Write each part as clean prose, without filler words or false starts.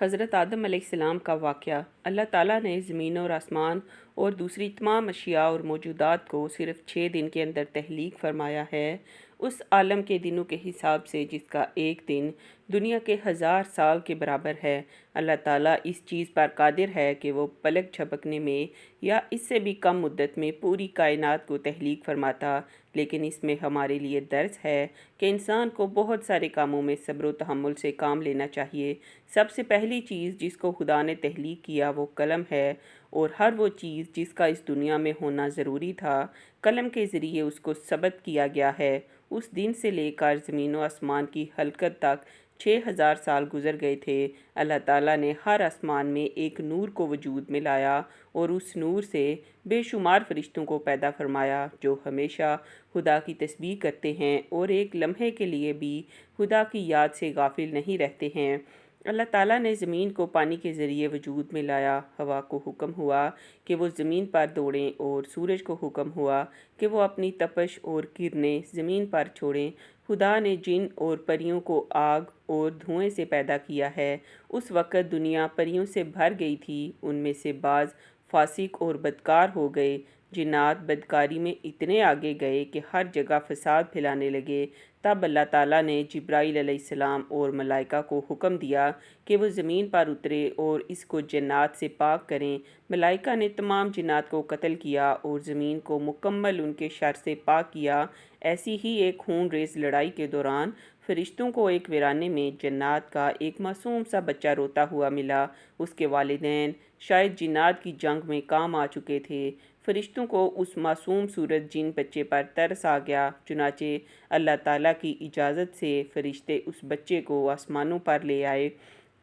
حضرت آدم علیہ السلام کا واقعہ۔ اللہ تعالیٰ نے زمین اور آسمان اور دوسری تمام اشیاء اور موجودات کو صرف 6 دن کے اندر تخلیق فرمایا ہے، اس عالم کے دنوں کے حساب سے جس کا ایک دن دنیا کے 1000 سال کے برابر ہے۔ اللہ تعالیٰ اس چیز پر قادر ہے کہ وہ پلک جھپکنے میں یا اس سے بھی کم مدت میں پوری کائنات کو تخلیق فرماتا، لیکن اس میں ہمارے لیے درس ہے کہ انسان کو بہت سارے کاموں میں صبر و تحمل سے کام لینا چاہیے۔ سب سے پہلی چیز جس کو خدا نے تخلیق کیا وہ قلم ہے، اور ہر وہ چیز جس کا اس دنیا میں ہونا ضروری تھا قلم کے ذریعے اس کو ثبت کیا گیا ہے۔ اس دن سے لے کر زمین و آسمان کی خلقت تک 6000 سال گزر گئے تھے۔ اللہ تعالیٰ نے ہر آسمان میں ایک نور کو وجود میں لایا اور اس نور سے بے شمار فرشتوں کو پیدا فرمایا جو ہمیشہ خدا کی تسبیح کرتے ہیں اور ایک لمحے کے لیے بھی خدا کی یاد سے غافل نہیں رہتے ہیں۔ اللہ تعالیٰ نے زمین کو پانی کے ذریعے وجود میں لایا، ہوا کو حکم ہوا کہ وہ زمین پر دوڑیں اور سورج کو حکم ہوا کہ وہ اپنی تپش اور کرنیں زمین پر چھوڑیں۔ خدا نے جن اور پریوں کو آگ اور دھوئیں سے پیدا کیا ہے۔ اس وقت دنیا پریوں سے بھر گئی تھی، ان میں سے بعض فاسق اور بدکار ہو گئے۔ جنات بدکاری میں اتنے آگے گئے کہ ہر جگہ فساد پھیلانے لگے۔ تب اللہ تعالیٰ نے جبرائیل علیہ السلام اور ملائکہ کو حکم دیا کہ وہ زمین پر اترے اور اس کو جنات سے پاک کریں۔ ملائکہ نے تمام جنات کو قتل کیا اور زمین کو مکمل ان کے شر سے پاک کیا۔ ایسی ہی ایک خون ریز لڑائی کے دوران فرشتوں کو ایک ویرانے میں جنات کا ایک معصوم سا بچہ روتا ہوا ملا۔ اس کے والدین شاید جنات کی جنگ میں کام آ چکے تھے۔ فرشتوں کو اس معصوم صورت جن بچے پر ترس آ گیا، چنانچہ اللہ تعالیٰ کی اجازت سے فرشتے اس بچے کو آسمانوں پر لے آئے۔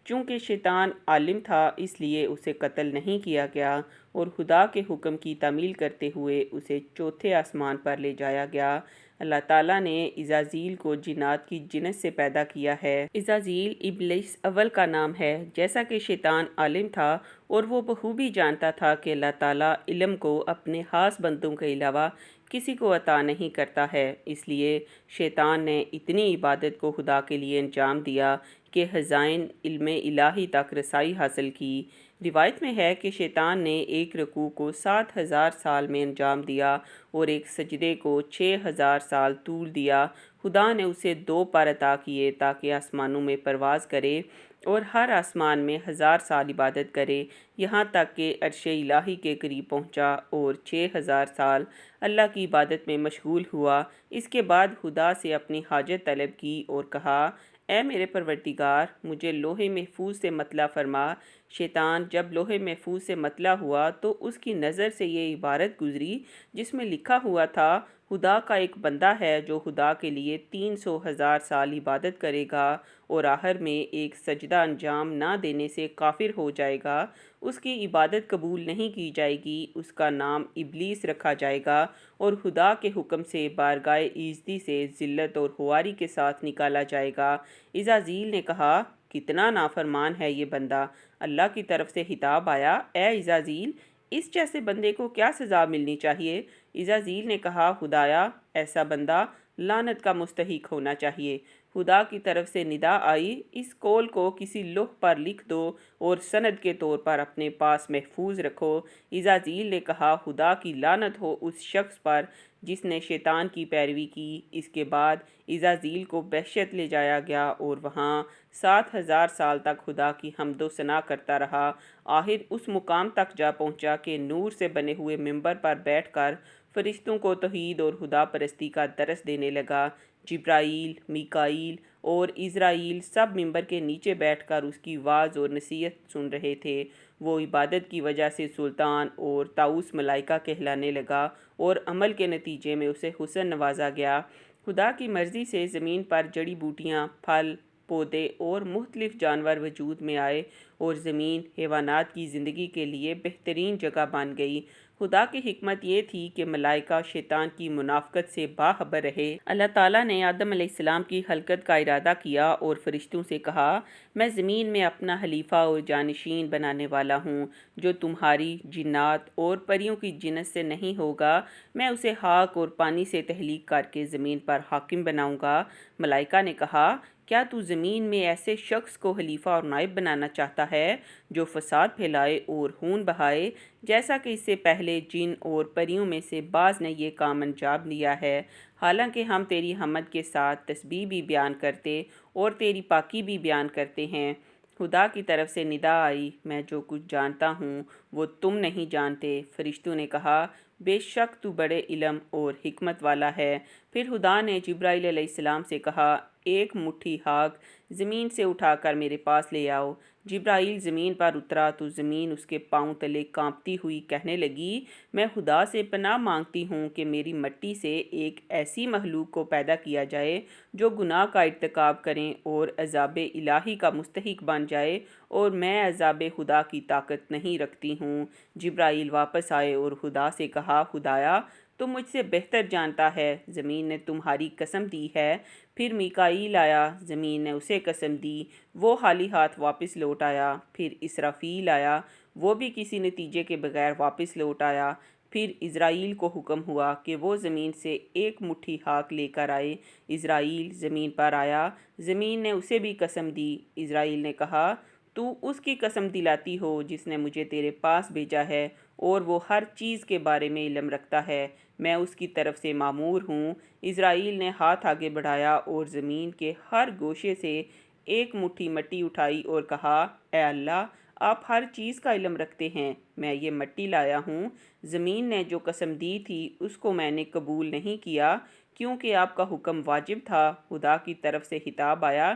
چونکہ شیطان عالم تھا اس لیے اسے قتل نہیں کیا گیا اور خدا کے حکم کی تعمیل کرتے ہوئے اسے چوتھے آسمان پر لے جایا گیا۔ اللہ تعالیٰ نے عزازیل کو جنات کی جنس سے پیدا کیا ہے۔ عزازیل ابلیس اول کا نام ہے۔ جیسا کہ شیطان عالم تھا اور وہ بخوبی جانتا تھا کہ اللہ تعالیٰ علم کو اپنے خاص بندوں کے علاوہ کسی کو عطا نہیں کرتا ہے، اس لیے شیطان نے اتنی عبادت کو خدا کے لیے انجام دیا کہ خزائن علم الہی تک رسائی حاصل کی۔ روایت میں ہے کہ شیطان نے ایک رکوع کو 7000 سال میں انجام دیا اور ایک سجدے کو 6000 سال طول دیا۔ خدا نے اسے 2 پر عطا کیے تاکہ آسمانوں میں پرواز کرے اور ہر آسمان میں 1000 سال عبادت کرے، یہاں تک کہ عرش الہی کے قریب پہنچا اور 6000 سال اللہ کی عبادت میں مشغول ہوا۔ اس کے بعد خدا سے اپنی حاجت طلب کی اور کہا، اے میرے پروردگار، مجھے لوح محفوظ سے مطلع فرما۔ شیطان جب لوح محفوظ سے مطلع ہوا تو اس کی نظر سے یہ عبارت گزری جس میں لکھا ہوا تھا، خدا کا ایک بندہ ہے جو خدا کے لیے 300,000 سال عبادت کرے گا اور آخر میں ایک سجدہ انجام نہ دینے سے کافر ہو جائے گا، اس کی عبادت قبول نہیں کی جائے گی، اس کا نام ابلیس رکھا جائے گا اور خدا کے حکم سے بارگاہ ایزدی سے ذلت اور خواری کے ساتھ نکالا جائے گا۔ عزازیل نے کہا، کتنا نافرمان ہے یہ بندہ۔ اللہ کی طرف سے خطاب آیا، اے عزازیل، اس جیسے بندے کو کیا سزا ملنی چاہیے؟ عزازیل نے کہا، خدایا، ایسا بندہ لعنت کا مستحق ہونا چاہیے۔ خدا کی طرف سے ندا آئی، اس قول کو کسی لوح پر لکھ دو اور سند کے طور پر اپنے پاس محفوظ رکھو۔ عزازیل نے کہا، خدا کی لعنت ہو اس شخص پر جس نے شیطان کی پیروی کی۔ اس کے بعد عزازیل کو بہشت لے جایا گیا اور وہاں 7000 سال تک خدا کی حمد و ثنا کرتا رہا۔ آخر اس مقام تک جا پہنچا کہ نور سے بنے ہوئے ممبر پر بیٹھ کر فرشتوں کو توحید اور خدا پرستی کا درس دینے لگا۔ جبرائیل، میکائیل اور عزرائیل سب ممبر کے نیچے بیٹھ کر اس کی وعظ اور نصیحت سن رہے تھے۔ وہ عبادت کی وجہ سے سلطان اور طاؤس ملائکہ کہلانے لگا اور عمل کے نتیجے میں اسے حسن نوازا گیا۔ خدا کی مرضی سے زمین پر جڑی بوٹیاں، پھل، پودے اور مختلف جانور وجود میں آئے اور زمین حیوانات کی زندگی کے لیے بہترین جگہ بن گئی۔ خدا کی حکمت یہ تھی کہ ملائکہ شیطان کی منافقت سے باخبر رہے۔ اللہ تعالیٰ نے آدم علیہ السلام کی خلقت کا ارادہ کیا اور فرشتوں سے کہا، میں زمین میں اپنا خلیفہ اور جانشین بنانے والا ہوں جو تمہاری جنات اور پریوں کی جنس سے نہیں ہوگا۔ میں اسے خاک اور پانی سے تخلیق کر کے زمین پر حاکم بناؤں گا۔ ملائکہ نے کہا، کیا تو زمین میں ایسے شخص کو خلیفہ اور نائب بنانا چاہتا ہے جو فساد پھیلائے اور خون بہائے، جیسا کہ اس سے پہلے جن اور پریوں میں سے بعض نے یہ کام انجام دیا ہے؟ حالانکہ ہم تیری حمد کے ساتھ تسبیح بھی بیان کرتے اور تیری پاکی بھی بیان کرتے ہیں۔ خدا کی طرف سے ندا آئی، میں جو کچھ جانتا ہوں وہ تم نہیں جانتے۔ فرشتوں نے کہا، بے شک تو بڑے علم اور حکمت والا ہے۔ پھر خدا نے جبرائیل علیہ السلام سے کہا، ایک مٹھی خاک زمین سے اٹھا کر میرے پاس لے آؤ۔ جبرائیل زمین پر اترا تو زمین اس کے پاؤں تلے کانپتی ہوئی کہنے لگی، میں خدا سے پناہ مانگتی ہوں کہ میری مٹی سے ایک ایسی مخلوق کو پیدا کیا جائے جو گناہ کا ارتکاب کریں اور عذاب الہی کا مستحق بن جائے، اور میں عذاب خدا کی طاقت نہیں رکھتی ہوں۔ جبرائیل واپس آئے اور خدا سے کہا، خدایا تو مجھ سے بہتر جانتا ہے، زمین نے تمہاری قسم دی ہے۔ پھر میکائیل آیا، زمین نے اسے قسم دی، وہ خالی ہاتھ واپس لوٹ آیا۔ پھر اسرافیل آیا، وہ بھی کسی نتیجے کے بغیر واپس لوٹ آیا۔ پھر اسرائیل کو حکم ہوا کہ وہ زمین سے ایک مٹھی خاک لے کر آئے۔ اسرائیل زمین پر آیا، زمین نے اسے بھی قسم دی۔ اسرائیل نے کہا، تو اس کی قسم دلاتی ہو جس نے مجھے تیرے پاس بھیجا ہے، اور وہ ہر چیز کے بارے میں علم رکھتا ہے، میں اس کی طرف سے مامور ہوں۔ اسرائیل نے ہاتھ آگے بڑھایا اور زمین کے ہر گوشے سے ایک مٹھی مٹی اٹھائی اور کہا، اے اللہ، آپ ہر چیز کا علم رکھتے ہیں، میں یہ مٹی لایا ہوں۔ زمین نے جو قسم دی تھی اس کو میں نے قبول نہیں کیا، کیونکہ آپ کا حکم واجب تھا۔ خدا کی طرف سے خطاب آیا،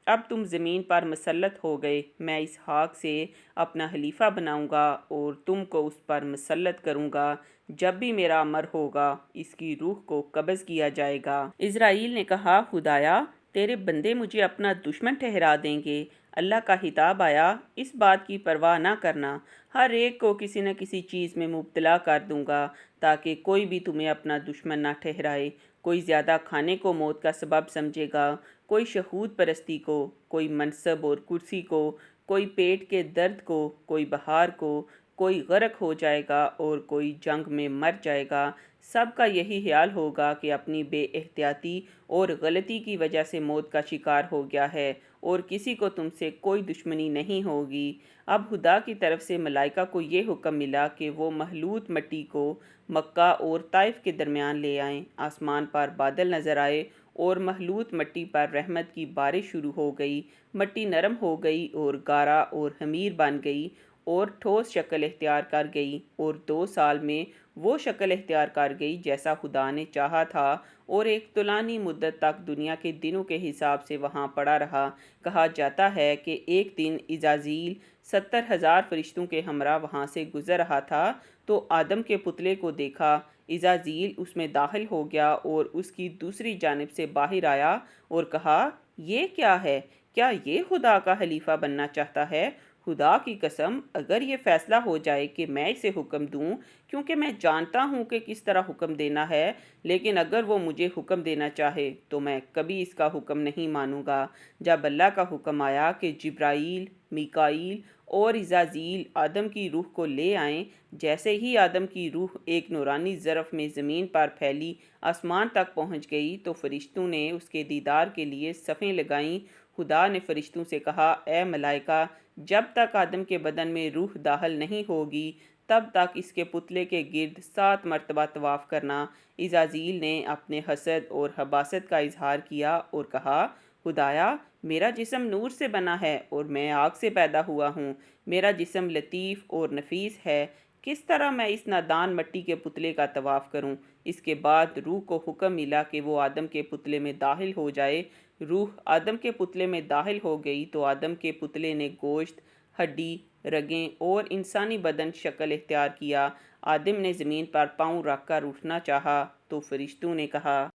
اب تم زمین پر مسلط ہو گئے، میں اس خاک سے اپنا خلیفہ بناؤں گا اور تم کو اس پر مسلط کروں گا۔ جب بھی میرا امر ہوگا اس کی روح کو قبض کیا جائے گا۔ اسرائیل نے کہا، خدایا تیرے بندے مجھے اپنا دشمن ٹھہرا دیں گے۔ اللہ کا خطاب آیا، اس بات کی پرواہ نہ کرنا، ہر ایک کو کسی نہ کسی چیز میں مبتلا کر دوں گا تاکہ کوئی بھی تمہیں اپنا دشمن نہ ٹھہرائے۔ کوئی زیادہ کھانے کو موت کا سبب سمجھے گا، کوئی شہود پرستی کو، کوئی منصب اور کرسی کو، کوئی پیٹ کے درد کو، کوئی بہار کو، کوئی غرق ہو جائے گا اور کوئی جنگ میں مر جائے گا۔ سب کا یہی خیال ہوگا کہ اپنی بے احتیاطی اور غلطی کی وجہ سے موت کا شکار ہو گیا ہے، اور کسی کو تم سے کوئی دشمنی نہیں ہوگی۔ اب خدا کی طرف سے ملائکہ کو یہ حکم ملا کہ وہ مخلوط مٹی کو مکہ اور طائف کے درمیان لے آئیں۔ آسمان پر بادل نظر آئے اور مخلوط مٹی پر رحمت کی بارش شروع ہو گئی۔ مٹی نرم ہو گئی اور گارا اور خمیر بن گئی اور ٹھوس شکل اختیار کر گئی، اور 2 سال میں وہ شکل اختیار کر گئی جیسا خدا نے چاہا تھا، اور ایک طولانی مدت تک دنیا کے دنوں کے حساب سے وہاں پڑا رہا۔ کہا جاتا ہے کہ ایک دن عزازیل 70,000 فرشتوں کے ہمراہ وہاں سے گزر رہا تھا تو آدم کے پتلے کو دیکھا۔ عزازیل اس میں داخل ہو گیا اور اس کی دوسری جانب سے باہر آیا اور کہا، یہ کیا ہے؟ کیا یہ خدا کا خلیفہ بننا چاہتا ہے؟ خدا کی قسم، اگر یہ فیصلہ ہو جائے کہ میں اسے حکم دوں، کیونکہ میں جانتا ہوں کہ کس طرح حکم دینا ہے، لیکن اگر وہ مجھے حکم دینا چاہے تو میں کبھی اس کا حکم نہیں مانوں گا۔ جب اللہ کا حکم آیا کہ جبرائیل، میکائیل اور عزازیل آدم کی روح کو لے آئیں، جیسے ہی آدم کی روح ایک نورانی ظرف میں زمین پر پھیلی آسمان تک پہنچ گئی تو فرشتوں نے اس کے دیدار کے لیے صفیں لگائیں۔ خدا نے فرشتوں سے کہا، اے ملائکہ، جب تک آدم کے بدن میں روح داخل نہیں ہوگی تب تک اس کے پتلے کے گرد 7 مرتبہ طواف کرنا۔ عزازیل نے اپنے حسد اور خباثت کا اظہار کیا اور کہا، خدایا میرا جسم نور سے بنا ہے اور میں آگ سے پیدا ہوا ہوں، میرا جسم لطیف اور نفیس ہے، کس طرح میں اس نادان مٹی کے پتلے کا طواف کروں؟ اس کے بعد روح کو حکم ملا کہ وہ آدم کے پتلے میں داخل ہو جائے۔ روح آدم کے پتلے میں داخل ہو گئی تو آدم کے پتلے نے گوشت، ہڈی، رگیں اور انسانی بدن شکل اختیار کیا۔ آدم نے زمین پر پاؤں رکھ کر اٹھنا چاہا تو فرشتوں نے کہا،